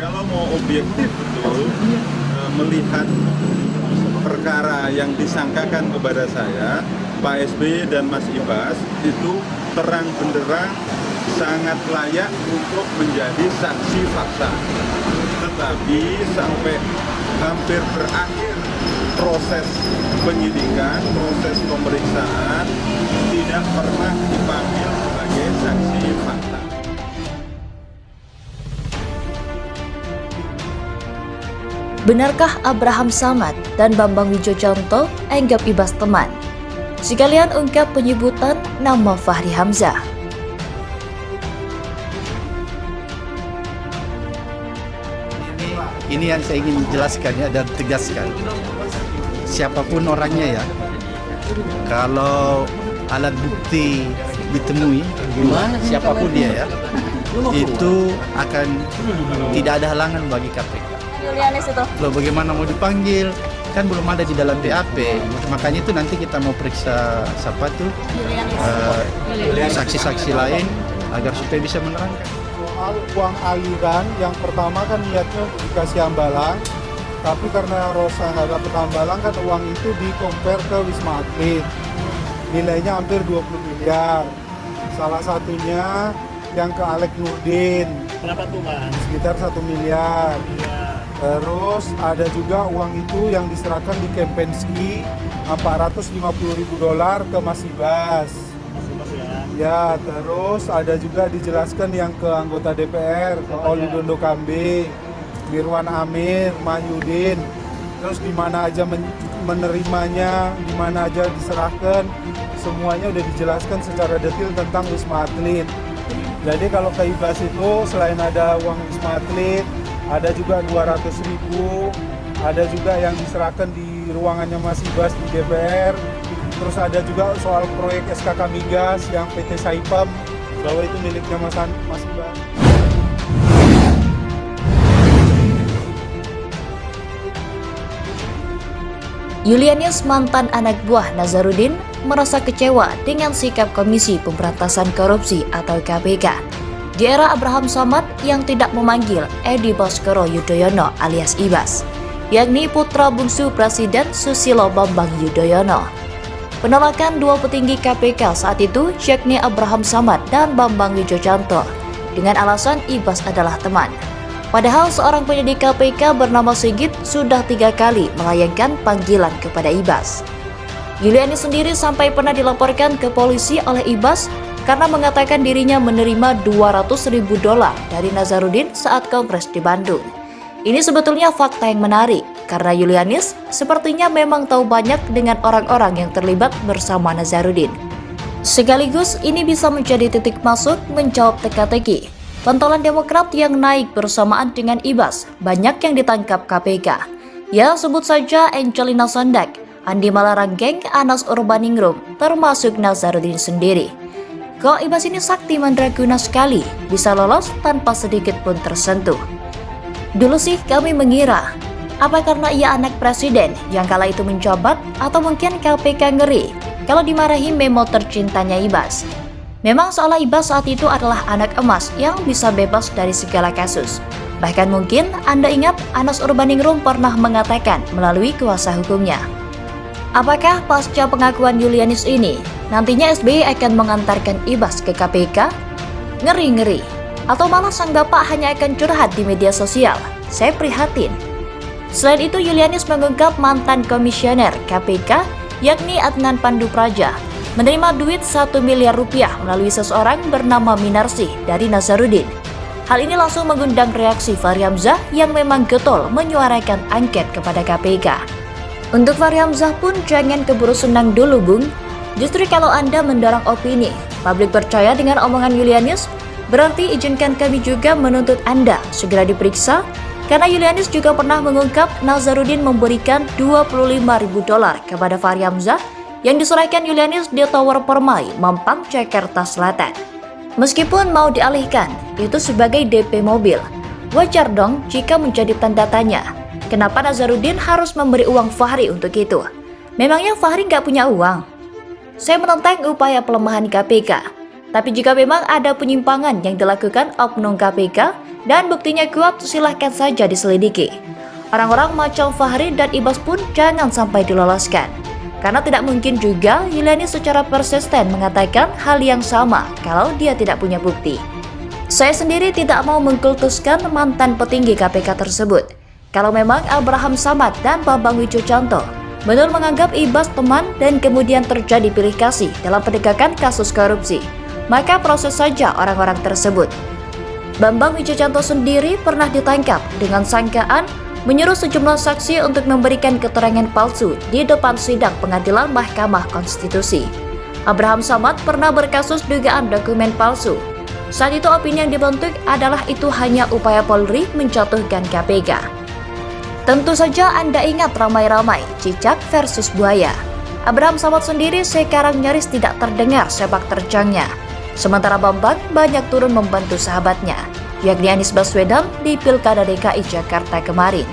Kalau mau objektif betul melihat perkara yang disangkakan kepada saya, Pak SBY dan Mas Ibas itu terang benderang sangat layak untuk menjadi saksi fakta. Tetapi sampai hampir berakhir proses penyidikan, proses pemeriksaan, tidak pernah dipanggil sebagai saksi fakta. Benarkah Abraham Samad dan Bambang Wijojanto anggap Ibas teman? Sekalian ungkap penyebutan nama Fahri Hamzah. Ini yang saya ingin jelaskan ya dan tegaskan. Siapapun orangnya ya, kalau alat bukti ditemui, siapapun dia ya, itu akan tidak ada halangan bagi KPK. Julianis itu. Loh, bagaimana mau dipanggil? Kan belum ada di dalam BAP. Makanya itu nanti kita mau periksa siapa tuh saksi-saksi lain agar supaya bisa menerangkan. Soal uang aliran, yang pertama kan niatnya dikasih Hambalang, tapi karena Rosa nggak dapat Hambalang kan uang itu di-compare ke Wisma Atlet. Nilainya hampir 20 miliar. Salah satunya yang ke Alek Nurdin. Berapa tuh, Mas? Sekitar 1 miliar. Iya. Terus ada juga uang itu yang diserahkan di Kempensky $450.000 ke Mas Ibas. Mas ya. Ya, terus ada juga dijelaskan yang ke anggota DPR, ke Oludondo Kambe, Mirwan Amir, Mahyudin. Terus di mana aja menerimanya, di mana aja diserahkan, semuanya udah dijelaskan secara detail tentang Wisma Atlet. Jadi kalau ke Ibas itu selain ada uang Wisma Atlet, ada juga 200.000, ada juga yang diserahkan di ruangannya Mas Ibas di DPR. Terus ada juga soal proyek SKK Migas yang PT Saipem, bahwa itu miliknya Mas Ibas. Julianis, mantan anak buah Nazarudin, merasa kecewa dengan sikap Komisi Pemberantasan Korupsi atau KPK di era Abraham Samad yang tidak memanggil Edi Baskoro Yudhoyono alias Ibas, yakni putra bungsu Presiden Susilo Bambang Yudhoyono. Penolakan dua petinggi KPK saat itu yakni Abraham Samad dan Bambang Wijojanto dengan alasan Ibas adalah teman. Padahal seorang penyidik KPK bernama Sigit sudah 3 kali melayangkan panggilan kepada Ibas. Julianis sendiri sampai pernah dilaporkan ke polisi oleh Ibas karena mengatakan dirinya menerima $200.000 dari Nazarudin saat kongres di Bandung. Ini sebetulnya fakta yang menarik karena Julianis sepertinya memang tahu banyak dengan orang-orang yang terlibat bersama Nazarudin. Sekaligus ini bisa menjadi titik masuk menjawab teka-teki pentolan Demokrat yang naik bersamaan dengan Ibas, banyak yang ditangkap KPK. Ya, sebut saja Angelina Sondag, Andi Malarangeng, Anas Urbaningrum, termasuk Nazarudin sendiri. Kok Ibas ini sakti mandraguna sekali, bisa lolos tanpa sedikit pun tersentuh. Dulu sih kami mengira, apa karena ia anak presiden yang kala itu menjabat, atau mungkin KPK ngeri kalau dimarahi memo tercintanya Ibas. Memang seolah Ibas saat itu adalah anak emas yang bisa bebas dari segala kasus. Bahkan mungkin Anda ingat Anas Urbaningrum pernah mengatakan melalui kuasa hukumnya. Apakah pasca pengakuan Julianis ini, nantinya SBY akan mengantarkan Ibas ke KPK? Ngeri-ngeri. Atau malah sang bapak hanya akan curhat di media sosial? Saya prihatin. Selain itu, Julianis mengungkap mantan komisioner KPK, yakni Adnan Pandupraja, menerima duit 1 miliar rupiah melalui seseorang bernama Minarsi dari Nazarudin. Hal ini langsung mengundang reaksi Fahri Hamzah yang memang getol menyuarakan angket kepada KPK. Untuk Fahri Hamzah pun jangan keburu senang dulu, Bung. Justru kalau Anda mendorong opini, publik percaya dengan omongan Julianis, berarti izinkan kami juga menuntut Anda segera diperiksa, karena Julianis juga pernah mengungkap Nazarudin memberikan $25.000 kepada Fahri Hamzah yang diserahkan Julianis di Tower Permai, Mampang, Jakarta Selatan. Meskipun mau dialihkan, itu sebagai DP mobil. Wajar dong jika menjadi tanda tanya, kenapa Nazarudin harus memberi uang Fahri untuk itu? Memangnya Fahri nggak punya uang? Saya menentang upaya pelemahan KPK. Tapi jika memang ada penyimpangan yang dilakukan oknum KPK, dan buktinya kuat, silahkan saja diselidiki. Orang-orang macam Fahri dan Ibas pun jangan sampai diloloskan. Karena tidak mungkin juga Yulianis secara persisten mengatakan hal yang sama kalau dia tidak punya bukti. Saya sendiri tidak mau mengkultuskan mantan petinggi KPK tersebut. Kalau memang Abraham Samad dan Bambang Wijojanto benar menganggap Ibas teman dan kemudian terjadi pilih kasih dalam penegakan kasus korupsi, maka proses saja orang-orang tersebut. Bambang Wijojanto sendiri pernah ditangkap dengan sangkaan menyuruh sejumlah saksi untuk memberikan keterangan palsu di depan sidang pengadilan Mahkamah Konstitusi. Abraham Samad pernah berkasus dugaan dokumen palsu. Saat itu opini yang dibentuk adalah itu hanya upaya Polri menjatuhkan KPK. Tentu saja Anda ingat ramai-ramai cicak versus buaya. Abraham Samad sendiri sekarang nyaris tidak terdengar sepak terjangnya. Sementara Bambang banyak turun membantu sahabatnya, yakni Anies Baswedan di Pilkada DKI Jakarta kemarin.